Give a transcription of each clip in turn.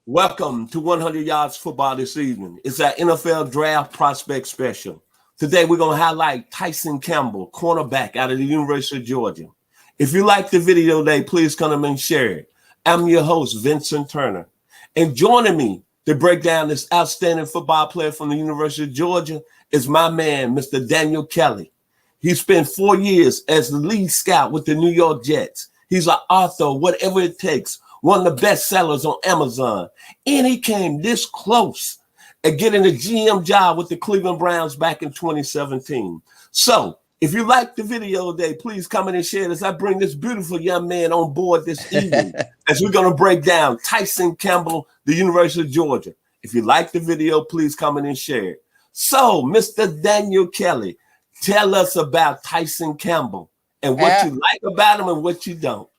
Welcome to 100 Yards Football this evening. It's our NFL Draft Prospect Special. Today, we're going to highlight Tyson Campbell, cornerback out of the University of Georgia. If you like the video today, please come and share it. I'm your host, Vincent Turner. And joining me to break down this outstanding football player from the University of Georgia is my man, Mr. Daniel Kelly. He spent 4 years as the lead scout with the New York Jets. He's an author, whatever it takes. One of the best sellers on Amazon. And he came this close at getting a GM job with the Cleveland Browns back in 2017. So if you like the video today, please comment and share it as I bring this beautiful young man on board this evening as we're going to break down Tyson Campbell, the University of Georgia. If you like the video, please comment and share it. So, Mr. Daniel Kelly, tell us about Tyson Campbell and what you like about him and what you don't.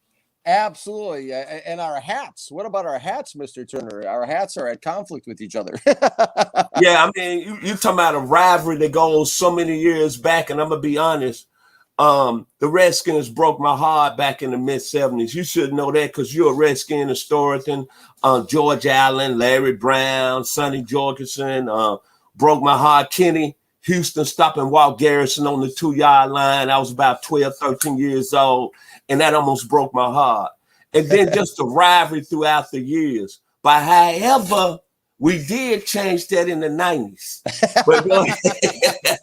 Absolutely. And our hats. What about our hats, Mr. Turner? Our hats are at conflict with each other. Yeah, I mean, you talking about a rivalry that goes so many years back, and I'm going to be honest, the Redskins broke my heart back in the mid-'70s. You should know that because you're a Redskin historian. George Allen, Larry Brown, Sonny Jorgensen, broke my heart. Kenny Houston stopping Walt Garrison on the 2-yard line. I was about 12, 13 years old, and that almost broke my heart. And then just the rivalry throughout the years. But however, we did change that in the 90s. But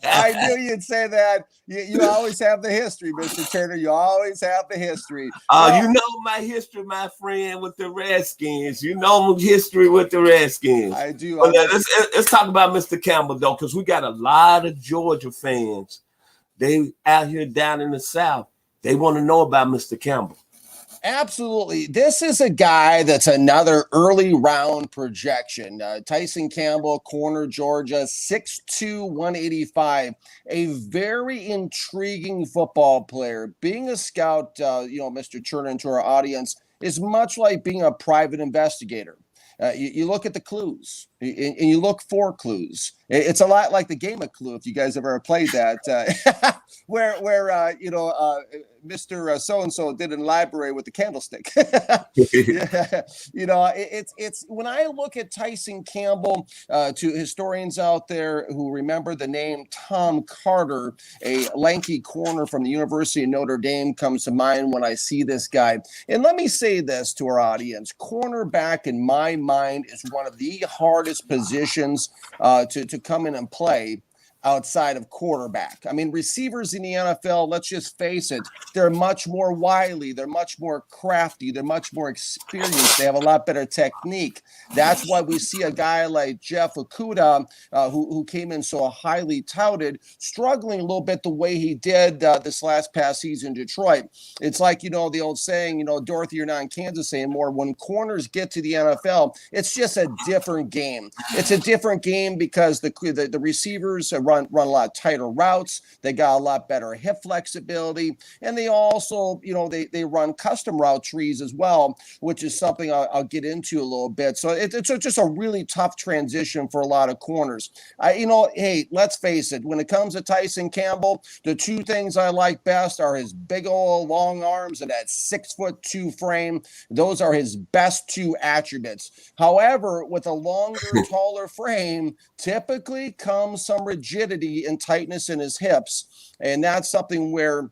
I knew you'd say that. You always have the history, Mr. Turner. You always have the history. You know my history, my friend, with the Redskins. You know history with the Redskins. I do. But let's talk about Mr. Campbell, though, because we got a lot of Georgia fans. They out here down in the South. They want to know about Mr. Campbell. Absolutely. This is a guy that's another early round projection. Tyson Campbell, corner, Georgia, 6'2", 185. A very intriguing football player. Being a scout, Mr. Turner, and to our audience, is much like being a private investigator. You look at the clues and you look for clues. It's a lot like the game of Clue, if you guys ever played that, where Mr. So-and-so did in the library with the candlestick. It's when I look at Tyson Campbell, to historians out there who remember the name Tom Carter, a lanky corner from the University of Notre Dame, comes to mind when I see this guy. And let me say this to our audience. Cornerback, in my mind, is one of the hardest positions to come in and play outside of quarterback. I mean, receivers in the NFL, let's just face it, they're much more wily, they're much more crafty, they're much more experienced, they have a lot better technique. That's why we see a guy like Jeff Okudah, who came in so highly touted, struggling a little bit the way he did this past season in Detroit. It's like, the old saying, Dorothy, you're not in Kansas anymore. When corners get to the NFL, it's just a different game. It's a different game because the receivers run a lot tighter routes. They got a lot better hip flexibility, and they also, they run custom route trees as well, which is something I'll get into a little bit. So it's just a really tough transition for a lot of corners. Hey, let's face it. When it comes to Tyson Campbell, the two things I like best are his big old long arms and that 6'2" frame. Those are his best two attributes. However, with a longer, taller frame, typically comes some rigidity and tightness in his hips. And that's something where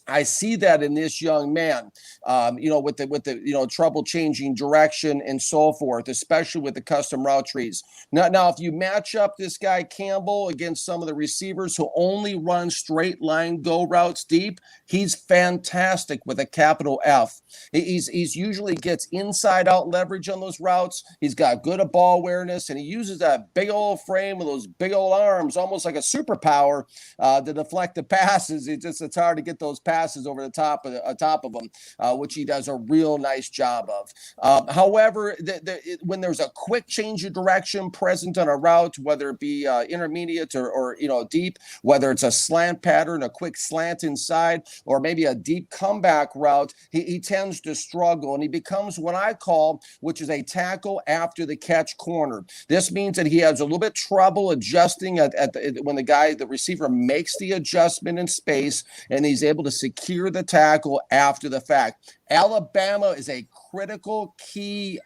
I see that in this young man, with the trouble changing direction and so forth, especially with the custom route trees. Now, if you match up this guy Campbell against some of the receivers who only run straight line go routes deep, he's fantastic with a capital F. He's usually gets inside out leverage on those routes. He's got good ball awareness, and he uses that big old frame with those big old arms, almost like a superpower, to deflect the passes. It's hard to get those passes over the top of them, which he does a real nice job of. However, when there's a quick change of direction present on a route, whether it be intermediate or deep, whether it's a slant pattern, a quick slant inside, or maybe a deep comeback route, he tends to struggle, and he becomes what I call, which is a tackle after the catch corner. This means that he has a little bit trouble adjusting when the receiver makes the adjustment in space, and he's able to secure the tackle after the fact. Alabama is a critical key,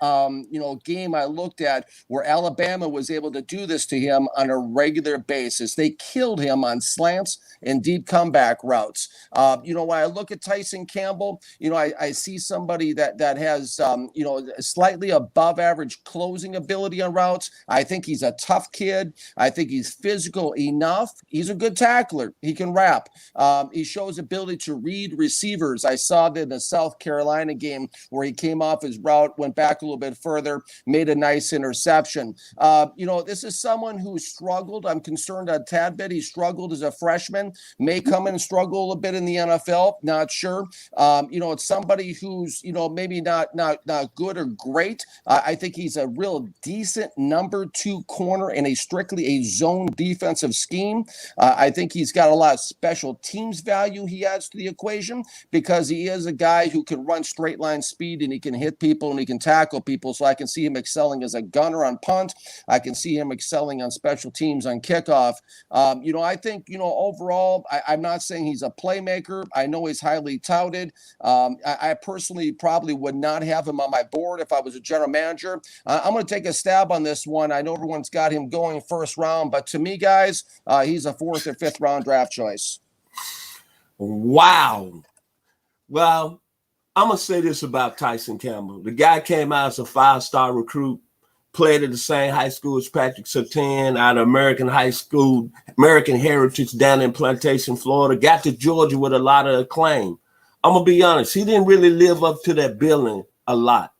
game I looked at where Alabama was able to do this to him on a regular basis. They killed him on slants and deep comeback routes. When I look at Tyson Campbell, I see somebody that has, slightly above average closing ability on routes. I think he's a tough kid. I think he's physical enough. He's a good tackler. He can wrap. He shows ability to read receivers. I saw that in the South Carolina game where he came off his route, went back a little bit further, made a nice interception. This is someone who struggled. I'm concerned a tad bit. He struggled as a freshman, may come in and struggle a little bit in the NFL. Not sure. It's somebody who's, maybe not good or great. I think he's a real decent number 2 corner in a strictly a zone defensive scheme. I think he's got a lot of special teams value he adds to the equation because he is a guy who can run straight line speed and he can hit people and he can tackle people. So I can see him excelling as a gunner on punt. I can see him excelling on special teams on kickoff. I think, overall, I'm not saying he's a playmaker. I know he's highly touted. I personally probably would not have him on my board if I was a general manager. I'm going to take a stab on this one. I know everyone's got him going first round, but to me, guys, he's a 4th or 5th round draft choice. Wow. Well, I'm going to say this about Tyson Campbell. The guy came out as a 5-star recruit, played at the same high school as Patrick Surtain out of American High School, American Heritage down in Plantation, Florida, got to Georgia with a lot of acclaim. I'm going to be honest, he didn't really live up to that billing a lot.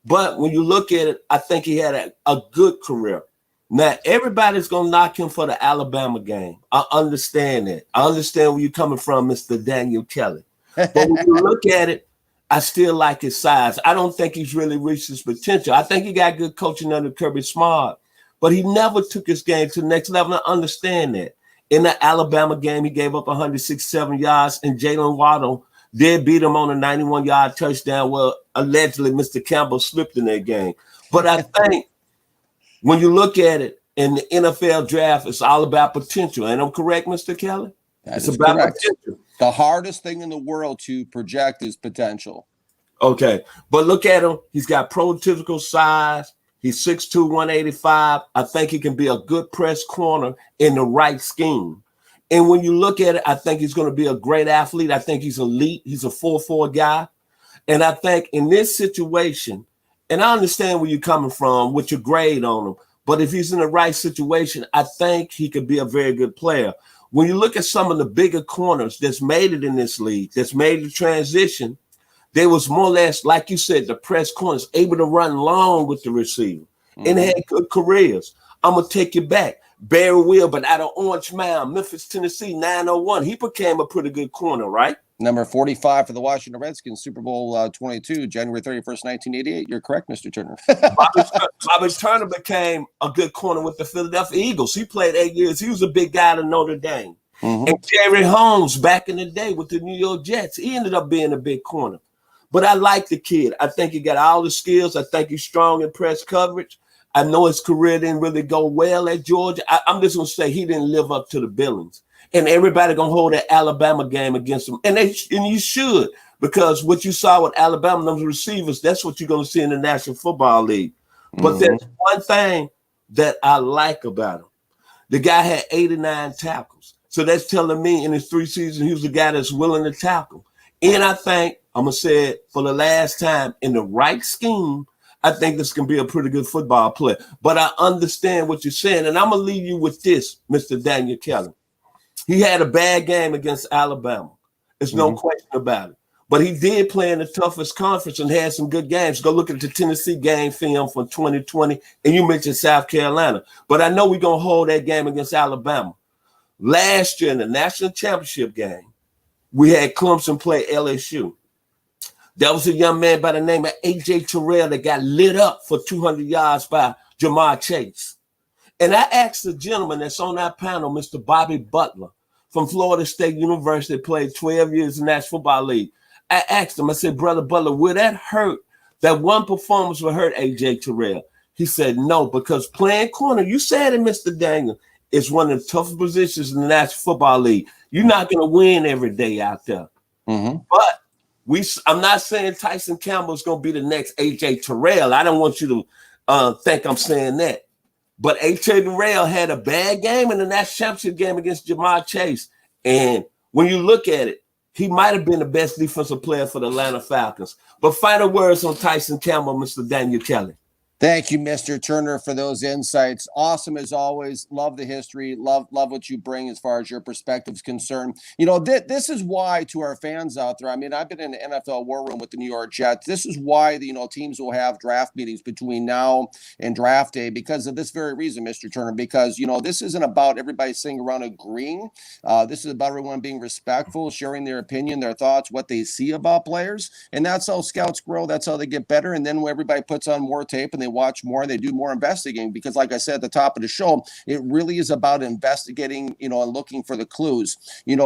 But when you look at it, I think he had a good career. Now, everybody's going to knock him for the Alabama game. I understand that. I understand where you're coming from, Mr. Daniel Kelly. But when you look at it, I still like his size. I don't think he's really reached his potential. I think he got good coaching under Kirby Smart, but he never took his game to the next level. I understand that. In the Alabama game, he gave up 167 yards, and Jalen Waddle did beat him on a 91-yard touchdown. Well, allegedly, Mr. Campbell slipped in that game. But I think when you look at it in the NFL draft, it's all about potential. And I'm correct, Mr. Kelly? It's about correct. Potential. The hardest thing in the world to project is potential. Okay. But look at him. He's got prototypical size. He's 6'2", 185. I think he can be a good press corner in the right scheme. And when you look at it, I think he's going to be a great athlete. I think he's elite. He's a 4-4 guy. And I think in this situation, and I understand where you're coming from with your grade on him, but if he's in the right situation, I think he could be a very good player. When you look at some of the bigger corners that's made it in this league, that's made the transition, they was more or less, like you said, the press corners, able to run long with the receiver and had good careers. I'm going to take you back. Barry Wilbert out of Orange Mound, Memphis, Tennessee, 901. He became a pretty good corner, right? Number 45 for the Washington Redskins, Super Bowl 22, January 31st, 1988. You're correct, Mr. Turner. Bobby Turner became a good corner with the Philadelphia Eagles. He played 8 years. He was a big guy to Notre Dame. And Jerry Holmes back in the day with the New York Jets, he ended up being a big corner. But I like the kid. I think he got all the skills. I think he's strong in press coverage. I know his career didn't really go well at Georgia. I'm just going to say he didn't live up to the billings. And everybody going to hold that Alabama game against him. And you should, because what you saw with Alabama, those receivers, that's what you're going to see in the National Football League. But there's one thing that I like about him. The guy had 89 tackles. So that's telling me in his 3 seasons, he was a guy that's willing to tackle. And I think, I'm going to say it for the last time, in the right scheme, I think this can be a pretty good football player. But I understand what you're saying. And I'm going to leave you with this, Mr. Daniel Kelly. He had a bad game against Alabama. There's no question about it. But he did play in the toughest conference and had some good games. Go look at the Tennessee game film from 2020, and you mentioned South Carolina. But I know we're going to hold that game against Alabama. Last year in the national championship game, we had Clemson play LSU. There was a young man by the name of A.J. Terrell that got lit up for 200 yards by Jamar Chase. And I asked the gentleman that's on that panel, Mr. Bobby Butler from Florida State University, played 12 years in the National Football League. I asked him, I said, Brother Butler, will that hurt? That one performance will hurt A.J. Terrell? He said, no, because playing corner, you said it, Mr. Daniel, is one of the toughest positions in the National Football League. You're not going to win every day out there. But I'm not saying Tyson Campbell is going to be the next AJ Terrell. I don't want you to think I'm saying that. But AJ Terrell had a bad game in the national championship game against Jamar Chase. And when you look at it, he might have been the best defensive player for the Atlanta Falcons. But final words on Tyson Campbell, Mr. Daniel Kelly. Thank you, Mr. Turner, for those insights. Awesome as always. Love the history. Love what you bring as far as your perspective is concerned. You know, this is why, to our fans out there, I mean, I've been in the NFL war room with the New York Jets. This is why teams will have draft meetings between now and draft day, because of this very reason, Mr. Turner. Because this isn't about everybody sitting around agreeing. This is about everyone being respectful, sharing their opinion, their thoughts, what they see about players, and that's how scouts grow. That's how they get better. And then when everybody puts on more tape and they watch more, they do more investigating, because like I said at the top of the show, it really is about investigating, and looking for the clues,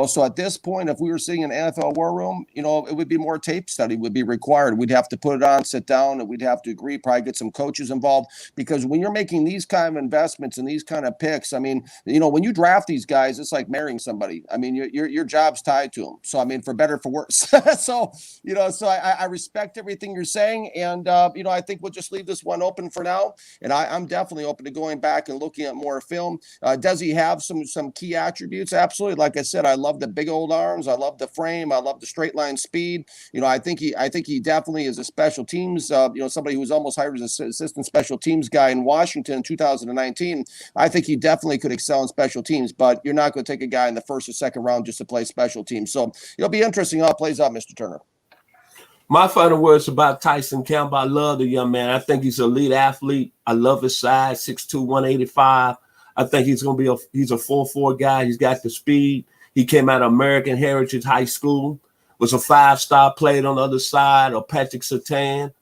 so at this point, if we were sitting in an NFL war room, it would be more tape study would be required. We'd have to put it on, sit down, and we'd have to agree, probably get some coaches involved, because when you're making these kind of investments and these kind of picks, I mean, when you draft these guys, it's like marrying somebody. I mean, your job's tied to them. So, I mean, for better, for worse. so I respect everything you're saying. And, I think we'll just leave this one open for now, and I'm definitely open to going back and looking at more film. Does he have some key attributes? Absolutely. Like I said, I love the big old arms. I love the frame. I love the straight line speed. I think he definitely is a special teams. Somebody who was almost hired as an assistant special teams guy in Washington in 2019. I think he definitely could excel in special teams. But you're not going to take a guy in the first or second round just to play special teams. So it'll be interesting how it plays out, Mr. Turner. My final words about Tyson Campbell. I love the young man. I think he's an elite athlete. I love his size, 6'2", 185. I think he's going to be he's a 4'4" guy. He's got the speed. He came out of American Heritage High School, was a 5-star, played on the other side of Patrick Surtain.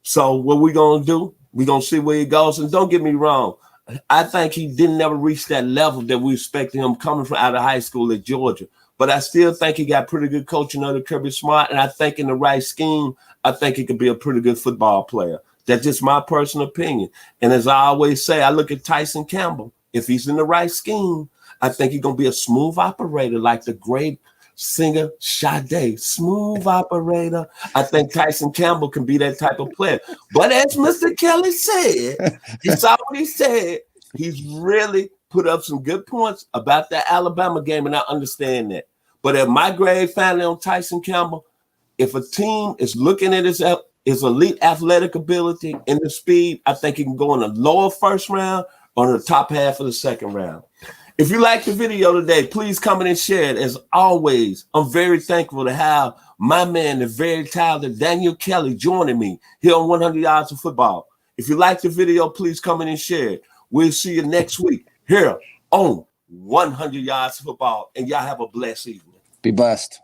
So what we going to do, we're going to see where he goes. And don't get me wrong, I think he didn't never reach that level that we expected him coming from out of high school at Georgia. But I still think he got pretty good coaching under Kirby Smart. And I think in the right scheme, I think he could be a pretty good football player. That's just my personal opinion. And as I always say, I look at Tyson Campbell. If he's in the right scheme, I think he's going to be a smooth operator like the great singer Sade. Smooth operator. I think Tyson Campbell can be that type of player. But as Mr. Kelly said, it's already said, he's really put up some good points about that Alabama game, and I understand that. But at my grade finally on Tyson Campbell, if a team is looking at his elite athletic ability and the speed, I think he can go in the lower first round or in the top half of the second round. If you like the video today, please comment and share it. As always, I'm very thankful to have my man, the very talented Daniel Kelly, joining me here on 100 Yards of Football. If you like the video, please comment and share it. We'll see you next week here on 100 Yards of Football, and y'all have a blessed evening. Be blessed.